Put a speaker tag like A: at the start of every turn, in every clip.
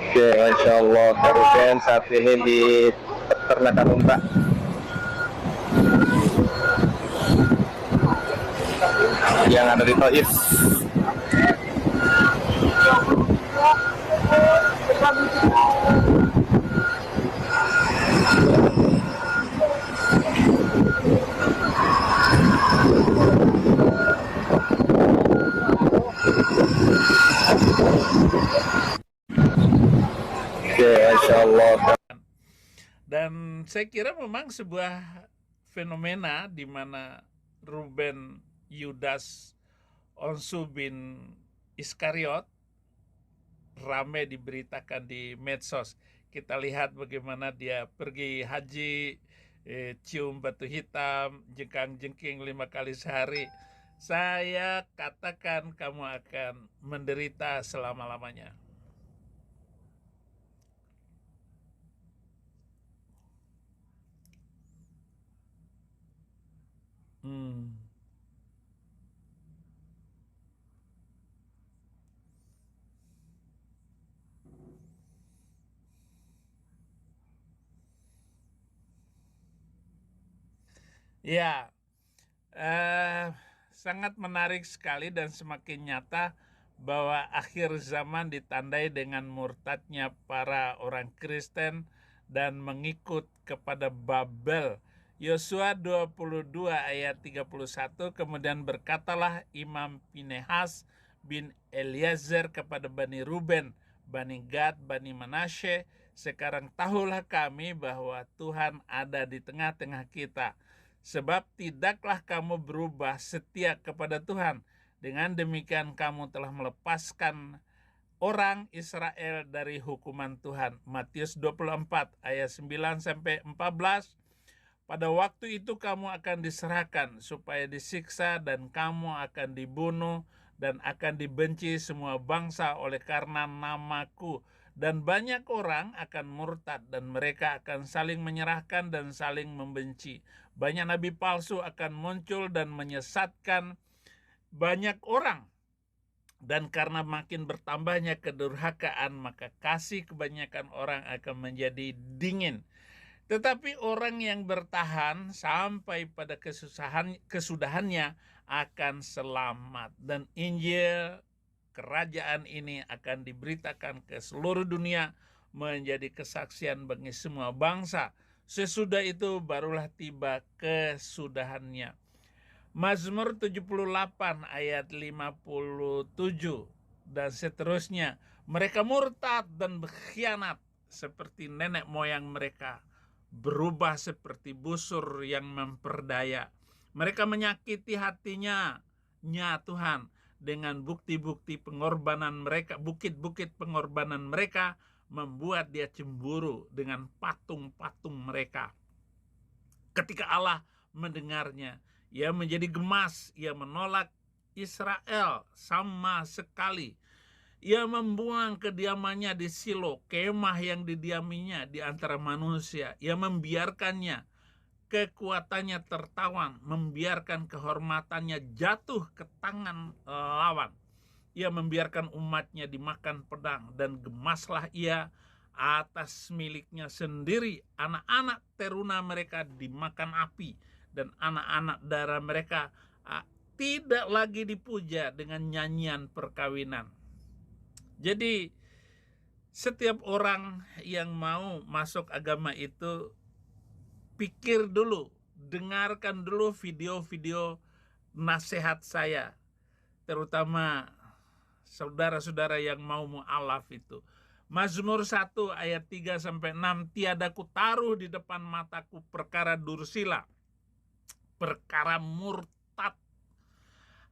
A: Oke, Masya Allah, Kak Ruben saat ini di peternakan unta. Yang ada di Taif. Oke, Masya Allah.
B: Dan saya kira memang sebuah fenomena di mana Ruben Yudas Onsu bin Iskariot ramai diberitakan di medsos. Kita lihat bagaimana dia pergi haji, cium batu hitam, jengkang-jengking 5 kali sehari. Saya katakan kamu akan menderita selama-lamanya. Ya, sangat menarik sekali dan semakin nyata bahwa akhir zaman ditandai dengan murtadnya para orang Kristen dan mengikut kepada Babel. Yosua 22 ayat 31, kemudian berkatalah Imam Pinehas bin Eliezer kepada Bani Ruben, Bani Gad, Bani Manasye, sekarang tahulah kami bahwa Tuhan ada di tengah-tengah kita. Sebab tidaklah kamu berubah setia kepada Tuhan. Dengan demikian kamu telah melepaskan orang Israel dari hukuman Tuhan. Matius 24 ayat 9-14. Pada waktu itu kamu akan diserahkan supaya disiksa dan kamu akan dibunuh dan akan dibenci semua bangsa oleh karena namaku. Dan banyak orang akan murtad dan mereka akan saling menyerahkan dan saling membenci. Banyak nabi palsu akan muncul dan menyesatkan banyak orang. Dan karena makin bertambahnya kedurhakaan, maka kasih kebanyakan orang akan menjadi dingin. Tetapi orang yang bertahan sampai pada kesudahannya akan selamat. Dan Injil kerajaan ini akan diberitakan ke seluruh dunia menjadi kesaksian bagi semua bangsa. Sesudah itu barulah tiba kesudahannya. Mazmur 78 ayat 57 dan seterusnya. Mereka murtad dan berkhianat seperti nenek moyang mereka, berubah seperti busur yang memperdaya. Mereka menyakiti hatinya, Tuhan, dengan bukti-bukti pengorbanan mereka, bukit-bukit pengorbanan mereka, membuat dia cemburu dengan patung-patung mereka. Ketika Allah mendengarnya, ia menjadi gemas, ia menolak Israel sama sekali. Ia membuang kediamannya di Silo, kemah yang didiaminya di antara manusia. Ia membiarkannya, kekuatannya tertawan, membiarkan kehormatannya jatuh ke tangan lawan. Ia membiarkan umatnya dimakan pedang dan gemaslah ia atas miliknya sendiri. Anak-anak teruna mereka dimakan api dan anak-anak darah mereka tidak lagi dipuja dengan nyanyian perkawinan. Jadi setiap orang yang mau masuk agama itu pikir dulu, dengarkan dulu video-video nasihat saya, terutama saudara-saudara yang mau mu'alaf itu. Mazmur 1 ayat 3-6, tiada kutaruh di depan mataku perkara dursila, perkara murtad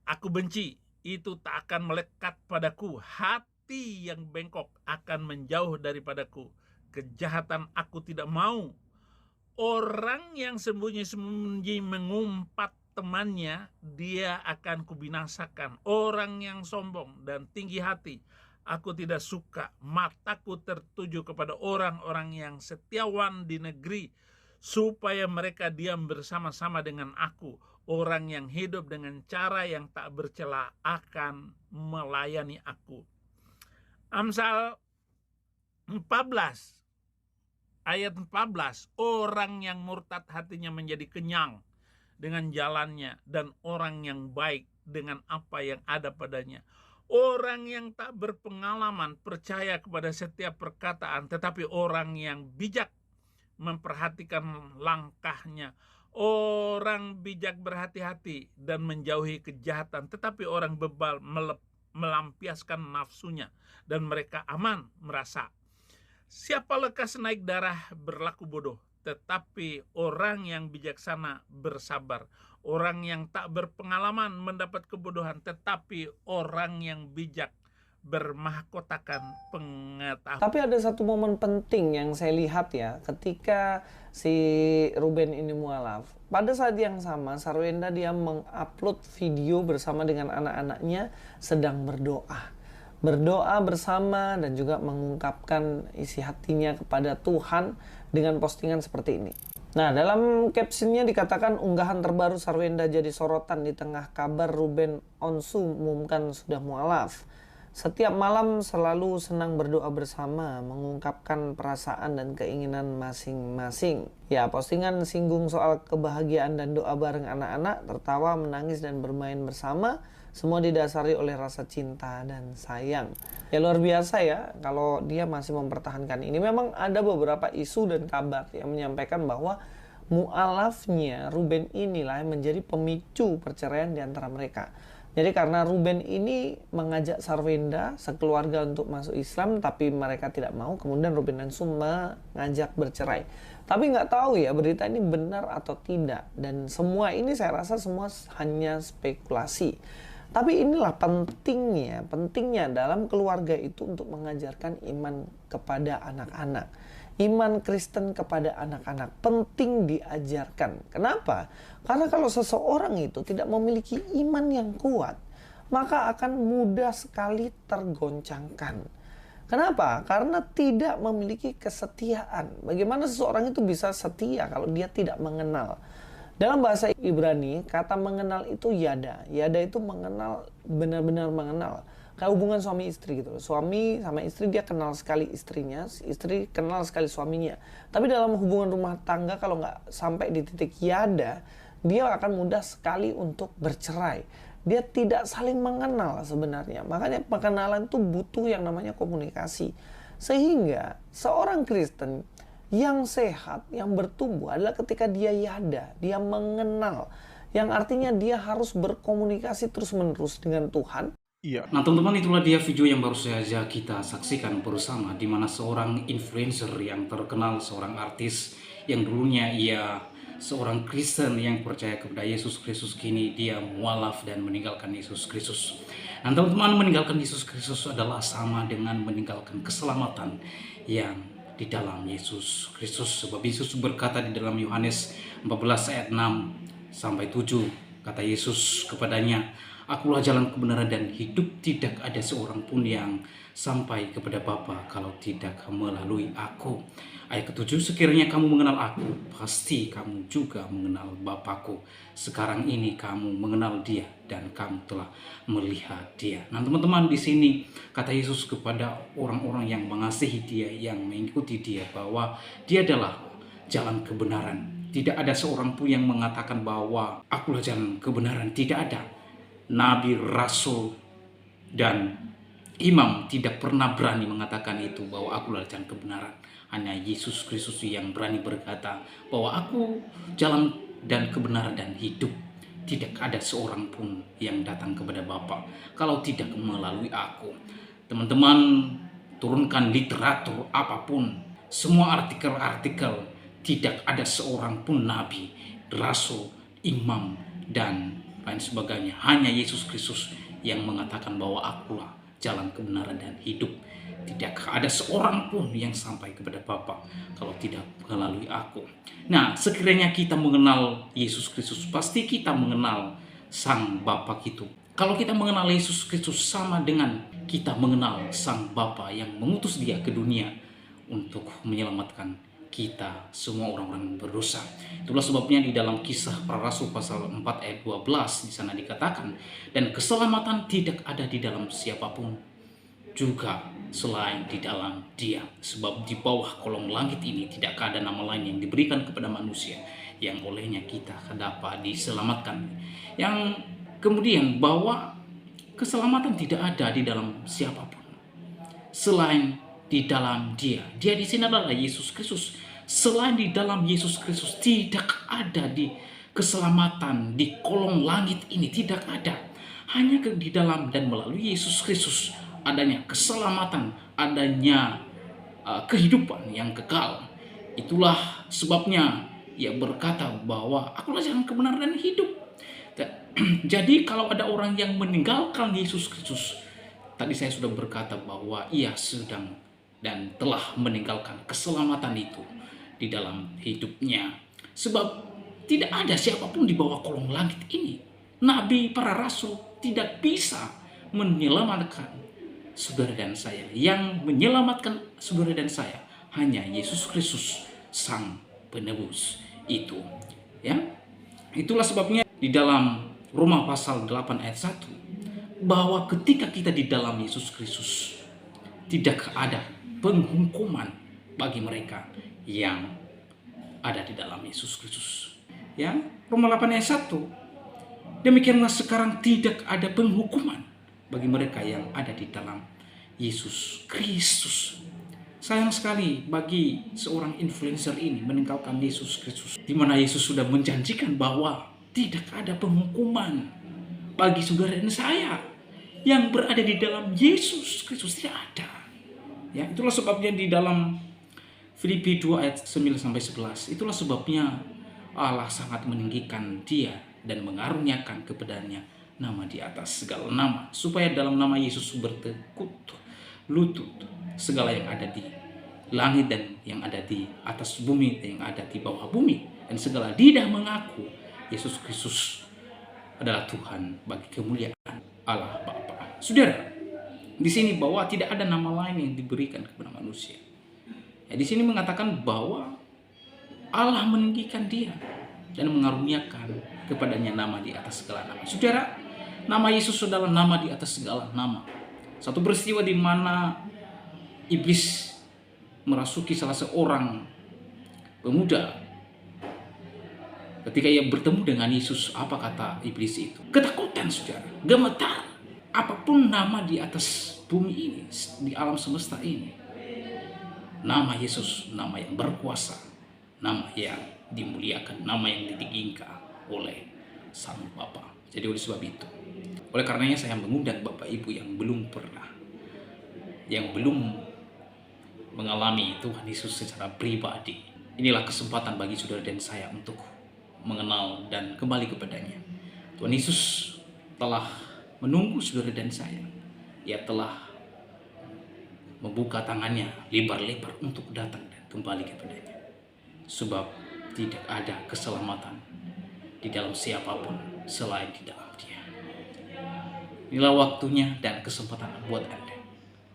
B: aku benci, itu tak akan melekat padaku. Hati yang bengkok akan menjauh daripadaku. Kejahatan aku tidak mau. Orang yang sembunyi-sembunyi mengumpat temannya, dia akan kubinasakan. Orang yang sombong dan tinggi hati, aku tidak suka. Mataku tertuju kepada orang-orang yang setiawan di negeri, supaya mereka diam bersama-sama dengan aku. Orang yang hidup dengan cara yang tak bercela akan melayani aku. Amsal 14 ayat 14, orang yang murtad hatinya menjadi kenyang dengan jalannya, dan orang yang baik dengan apa yang ada padanya. Orang yang tak berpengalaman percaya kepada setiap perkataan, tetapi orang yang bijak memperhatikan langkahnya. Orang bijak berhati-hati dan menjauhi kejahatan, tetapi orang bebal melampiaskan nafsunya, dan mereka aman merasa. Siapa lekas naik darah berlaku bodoh, tetapi orang yang bijaksana bersabar. Orang yang tak berpengalaman mendapat kebodohan, tetapi orang yang bijak bermahkotakan pengetahuan.
C: Tapi ada satu momen penting yang saya lihat ya, ketika si Ruben ini mualaf. Pada saat yang sama, Sarwenda dia mengupload video bersama dengan anak-anaknya sedang berdoa. Berdoa bersama dan juga mengungkapkan isi hatinya kepada Tuhan dengan postingan seperti ini. Nah, dalam captionnya dikatakan unggahan terbaru Sarwenda jadi sorotan di tengah kabar Ruben Onsu mengumumkan sudah mualaf. Setiap malam selalu senang berdoa bersama, mengungkapkan perasaan dan keinginan masing-masing. Ya, postingan singgung soal kebahagiaan dan doa bareng anak-anak, tertawa, menangis, dan bermain bersama. Semua didasari oleh rasa cinta dan sayang. Ya luar biasa ya, kalau dia masih mempertahankan ini. Memang ada beberapa isu dan kabar yang menyampaikan bahwa mualafnya Ruben inilah yang menjadi pemicu perceraian di antara mereka. Jadi karena Ruben ini mengajak Sarwenda sekeluarga untuk masuk Islam, tapi mereka tidak mau, kemudian Ruben dan Summa mengajak bercerai. Tapi nggak tahu ya berita ini benar atau tidak. Dan semua ini saya rasa semua hanya spekulasi. Tapi inilah pentingnya dalam keluarga itu untuk mengajarkan iman kepada anak-anak. Iman Kristen kepada anak-anak penting diajarkan. Kenapa? Karena kalau seseorang itu tidak memiliki iman yang kuat, maka akan mudah sekali tergoncangkan. Kenapa? Karena tidak memiliki kesetiaan. Bagaimana seseorang itu bisa setia kalau dia tidak mengenal? Dalam bahasa Ibrani, kata mengenal itu yada. Yada itu mengenal, benar-benar mengenal. Kayak hubungan suami istri gitu. Suami sama istri dia kenal sekali istrinya, istri kenal sekali suaminya. Tapi dalam hubungan rumah tangga kalau nggak sampai di titik yada, dia akan mudah sekali untuk bercerai. Dia tidak saling mengenal sebenarnya. Makanya pengenalan itu butuh yang namanya komunikasi. Sehingga seorang Kristen yang sehat, yang bertumbuh adalah ketika dia yada, dia mengenal. Yang artinya dia harus berkomunikasi terus-menerus dengan Tuhan.
D: Iya. Nah teman-teman, itulah dia video yang baru saja kita saksikan bersama, di mana seorang influencer yang terkenal, seorang artis yang dulunya ia seorang Kristen yang percaya kepada Yesus Kristus, kini dia mualaf dan meninggalkan Yesus Kristus. Nah teman-teman, meninggalkan Yesus Kristus adalah sama dengan meninggalkan keselamatan yang di dalam Yesus Kristus. Sebab Yesus berkata di dalam Yohanes 14 ayat 6 sampai 7, kata Yesus kepadanya, Akulah jalan kebenaran dan hidup, tidak ada seorang pun yang sampai kepada Bapa kalau tidak melalui aku. Ayat ke-7, sekiranya kamu mengenal aku, pasti kamu juga mengenal Bapakku. Sekarang ini kamu mengenal dia dan kamu telah melihat dia. Nah teman-teman, di sini kata Yesus kepada orang-orang yang mengasihi dia, yang mengikuti dia, bahwa dia adalah jalan kebenaran. Tidak ada seorang pun yang mengatakan bahwa akulah jalan kebenaran, tidak ada. Nabi, Rasul, dan Imam tidak pernah berani mengatakan itu, bahwa akulah jalan kebenaran. Hanya Yesus Kristus yang berani berkata bahwa aku jalan dan kebenaran dan hidup. Tidak ada seorang pun yang datang kepada Bapa kalau tidak melalui aku. Teman-teman, turunkan literatur apapun, semua artikel-artikel, tidak ada seorang pun nabi, rasul, imam, dan lain sebagainya. Hanya Yesus Kristus yang mengatakan bahwa akulah jalan kebenaran dan hidup. Tidak ada seorang pun yang sampai kepada Bapa kalau tidak melalui aku. Nah, sekiranya kita mengenal Yesus Kristus, pasti kita mengenal Sang Bapa itu. Kalau kita mengenal Yesus Kristus, sama dengan kita mengenal Sang Bapa yang mengutus Dia ke dunia untuk menyelamatkan kita semua orang-orang berdosa. Itulah sebabnya di dalam Kisah Para Rasul pasal 4 ayat 12 di sana dikatakan, dan keselamatan tidak ada di dalam siapapun juga selain di dalam Dia, sebab di bawah kolong langit ini tidak ada nama lain yang diberikan kepada manusia yang olehnya kita dapat diselamatkan. Yang kemudian bahwa keselamatan tidak ada di dalam siapapun selain di dalam Dia. Dia di sini adalah Yesus Kristus. Selain di dalam Yesus Kristus tidak ada di keselamatan di kolong langit ini, tidak ada. Hanya di dalam dan melalui Yesus Kristus adanya keselamatan, adanya kehidupan yang kekal. Itulah sebabnya Ia berkata bahwa akulah jalan kebenaran dan hidup. Jadi kalau ada orang yang meninggalkan Yesus Kristus, tadi saya sudah berkata bahwa ia sedang dan telah meninggalkan keselamatan itu di dalam hidupnya. Sebab tidak ada siapapun di bawah kolong langit ini, nabi, para rasul, tidak bisa menyelamatkan saudara dan saya. Yang menyelamatkan saudara dan saya hanya Yesus Kristus, Sang Penebus itu. Ya, itulah sebabnya di dalam Roma pasal 8 ayat 1, bahwa ketika kita di dalam Yesus Kristus, tidak ada penghukuman bagi mereka yang ada di dalam Yesus Kristus. Ya, Roma 8 ayat 1. Demikianlah sekarang tidak ada penghukuman bagi mereka yang ada di dalam Yesus Kristus. Sayang sekali bagi seorang influencer ini meninggalkan Yesus Kristus, di mana Yesus sudah menjanjikan bahwa tidak ada penghukuman bagi saudara dan saya yang berada di dalam Yesus Kristus. Tidak ada. Ya, itulah sebabnya di dalam Filipi 2 ayat 9-11, itulah sebabnya Allah sangat meninggikan Dia dan mengaruniakan kepadanya nama di atas segala nama, supaya dalam nama Yesus bertekuk lutut segala yang ada di langit dan yang ada di atas bumi dan yang ada di bawah bumi, dan segala lidah mengaku Yesus Kristus adalah Tuhan bagi kemuliaan Allah Bapa. Saudara, di sini bahwa tidak ada nama lain yang diberikan kepada manusia. Ya, di sini mengatakan bahwa Allah meninggikan Dia dan mengaruniakan kepadanya nama di atas segala nama. Saudara, nama Yesus adalah nama di atas segala nama. Satu peristiwa di mana iblis merasuki salah seorang pemuda. Ketika ia bertemu dengan Yesus, apa kata iblis itu? Ketakutan, saudara, gemetar. Apapun nama di atas bumi ini, di alam semesta ini, nama Yesus, nama yang berkuasa, nama yang dimuliakan, nama yang ditinggikan oleh Sang Bapa. Jadi oleh sebab itu, oleh karenanya saya mengundang Bapak Ibu yang belum pernah, yang belum mengalami Tuhan Yesus secara pribadi, inilah kesempatan bagi saudara dan saya untuk mengenal dan kembali kepadanya. Tuhan Yesus telah menunggu saudara dan saya. Ia telah membuka tangannya lebar-lebar untuk datang dan kembali kepadanya. Sebab tidak ada keselamatan di dalam siapapun selain di dalam Dia. Inilah waktunya dan kesempatan buat Anda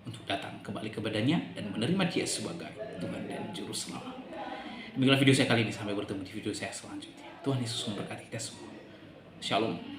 D: untuk datang kembali kepadanya dan menerima Dia sebagai Tuhan dan Juru Selamat. Demikianlah video saya kali ini, sampai bertemu di video saya selanjutnya. Tuhan Yesus memberkati kita semua. Shalom.